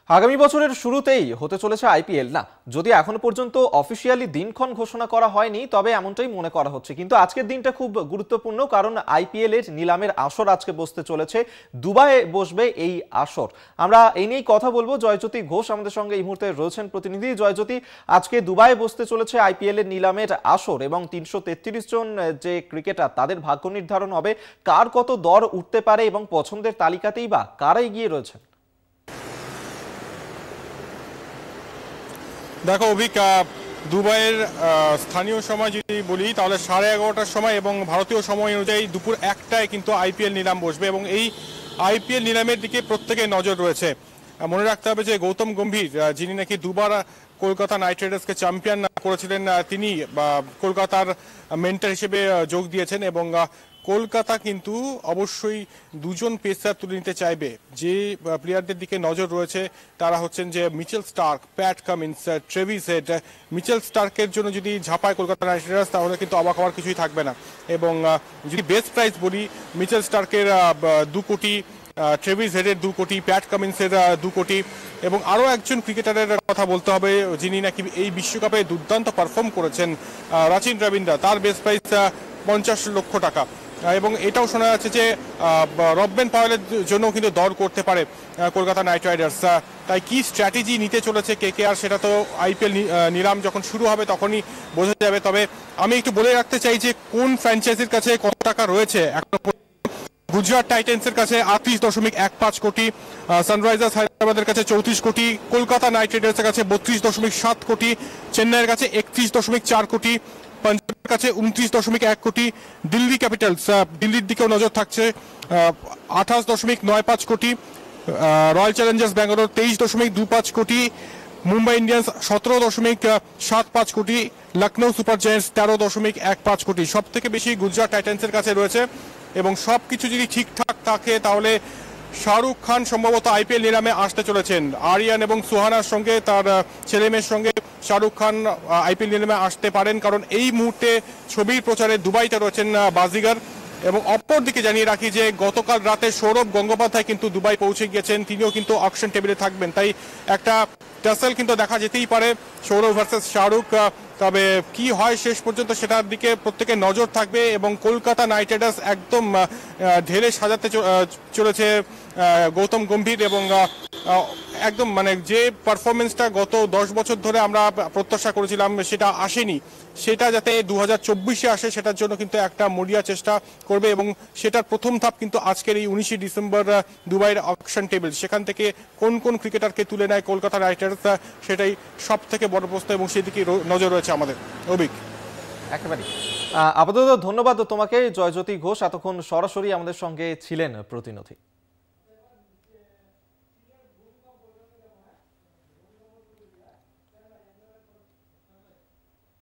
আগামী বছরের শুরুতেই হতে চলেছে আইপিএল না, যদি এখনো পর্যন্ত অফিসিয়ালি দিনক্ষণ ঘোষণা করা হয়নি তবে এমনটাই মনে করা হচ্ছে। কিন্তু আজকের দিনটা খুব গুরুত্বপূর্ণ, কারণ আইপিএল এর নিলামের আসর আজকে বসতে চলেছে। দুবাইয়ে বসবে এই আসর। আমরা এই নিয়েই কথা বলবো। জয়জ্যোতি ঘোষ আমাদের সঙ্গে এই মুহূর্তে রয়েছেন প্রতিনিধি। জয়জ্যোতি, আজকে দুবাইয়ে বসতে চলেছে আইপিএল এর নিলামের আসর এবং ৩৩৩ জন যে ক্রিকেটার তাদের ভাগ্য নির্ধারণ হবে। কার কত দর উঠতে পারে এবং পছন্দের তালিকাতেই বা কারা এগিয়ে রয়েছেন? দেখো অভিক, দুবাইয়ের স্থানীয় সময় যদি বলি তাহলে 11:30টার সময় এবং ভারতীয় সময় অনুযায়ী দুপুর 1টায় কিন্তু আইপিএল নিলাম বসবে এবং এই আইপিএল নিলামের দিকে প্রত্যেকের নজর রয়েছে। মনে রাখতে হবে যে গৌতম গম্ভীর, যিনি নাকি দুবার কলকাতা নাইট রাইডার্সকে চ্যাম্পিয়ন করেছিলেন, তিনি কলকাতার মেন্টর হিসেবে যোগ দিয়েছেন এবং কলকাতা কিন্তু অবশ্যই দুজন পেসার তুলে নিতে চাইবে। যে প্লেয়ারদের দিকে নজর রয়েছে তারা হচ্ছেন যে Mitchell Starc, Pat Cummins, Travis Head. Mitchell স্টার্কের জন্য যদি ঝাঁপায় কলকাতা নাইট রাইডার্স তাহলে কিন্তু অবাক হওয়ার কিছুই থাকবে না। এবং যদি বেস্ট প্রাইস বলি, মিচেল স্টার্কের 2 কোটি, ট্রেভিস হেডের 2 কোটি, প্যাট কামিন্সের 2 কোটি এবং আরও একজন ক্রিকেটারের কথা বলতে হবে যিনি নাকি এই বিশ্বকাপে দুর্দান্ত পারফর্ম করেছেন, রাচিন রবীন্দ্রা। তার বেস্ট প্রাইস 50 লক্ষ টাকা। এবং এটাও শোনা যাচ্ছে যে রববেন পাওয়েলের জন্য কিন্তু দর করতে পারে কলকাতা নাইট রাইডার্স। তাই কি স্ট্র্যাটেজি নিতে চলেছে কেকেআর সেটা তো আইপিএল নিলাম যখন শুরু হবে তখনই বোঝা যাবে। তবে আমি একটু বলে রাখতে চাই যে কোন ফ্র্যাঞ্চাইজির কাছে কত টাকা রয়েছে। এখন গুজরাট টাইটেন্সের কাছে 38.15 কোটি, সানরাইজার্স হায়দ্রাবাদের কাছে 34 কোটি, কলকাতা নাইট রাইডার্সের কাছে 32.7 কোটি, চেন্নাইয়ের কাছে 31.4 কোটি, পাঞ্জাবের কাছে 29.1 কোটি, দিল্লি ক্যাপিটালস, দিল্লির দিকেও নজর থাকছে 28.95 কোটি, রয়্যাল চ্যালেঞ্জার্স ব্যাঙ্গালোর 23.25 কোটি, মুম্বাই ইন্ডিয়ান্স 17.75 কোটি, লখনৌ সুপার জায়ান্টস 13.15 কোটি। সব থেকে বেশি গুজরাট টাইটান্সের কাছে রয়েছে। এবং সব কিছু যদি ঠিকঠাক থাকে তাহলে শাহরুখ খান সম্ভবত আইপিএল নিলামে আসতে চলেছেন। আরিয়ান এবং সুহানার সঙ্গে, তার ছেলে মেয়ের সঙ্গে শাহরুখ খান আইপিএল নিলামে আসতে পারেন, কারণ এই মুহূর্তে ছবির প্রচারে দুবাইতে রয়েছেন বাজিগার। এবং অপরদিকে জানিয়ে রাখি যে গতকাল রাতে সৌরভ গঙ্গোপাধ্যায় কিন্তু দুবাই পৌঁছে গিয়েছেন, তিনিও কিন্তু অকশন টেবিলে থাকবেন। তাই একটা টাসেল কিন্তু দেখা যেতেই পারে, সৌরভ ভার্সেস শাহরুখ। তবে কি হয় শেষ পর্যন্ত সেটার দিকে প্রত্যেকের নজর থাকবে। এবং কলকাতা নাইট রাইডার্স একদম ঢেলে সাজাতে চলেছে গৌতম গম্ভীর এবং একদম মানে যে পারফরমেন্সটা গত 10 বছর ধরে আমরা প্রত্যাশা করেছিলাম সেটা আসেনি, সেটা যাতে 2024-এ আসে সেটার জন্য কিন্তু একটা মরিয়া চেষ্টা করবে। এবং সেটার প্রথম ধাপ কিন্তু আজকের এই 19 ডিসেম্বর দুবাইয়ের অকশন টেবিল, সেখান থেকে কোন কোন ক্রিকেটারকে তুলে নেয় কলকাতা নাইট রাইডার্স, সেটাই সব থেকে বড় প্রশ্ন এবং সেদিকে নজর রয়েছে আমাদের। অভিক, একেবারেই আপাতত ধন্যবাদ তোমাকে জয়জ্যোতি ঘোষ, এতক্ষণ সরাসরি আমাদের সঙ্গে ছিলেন প্রতিনিধি।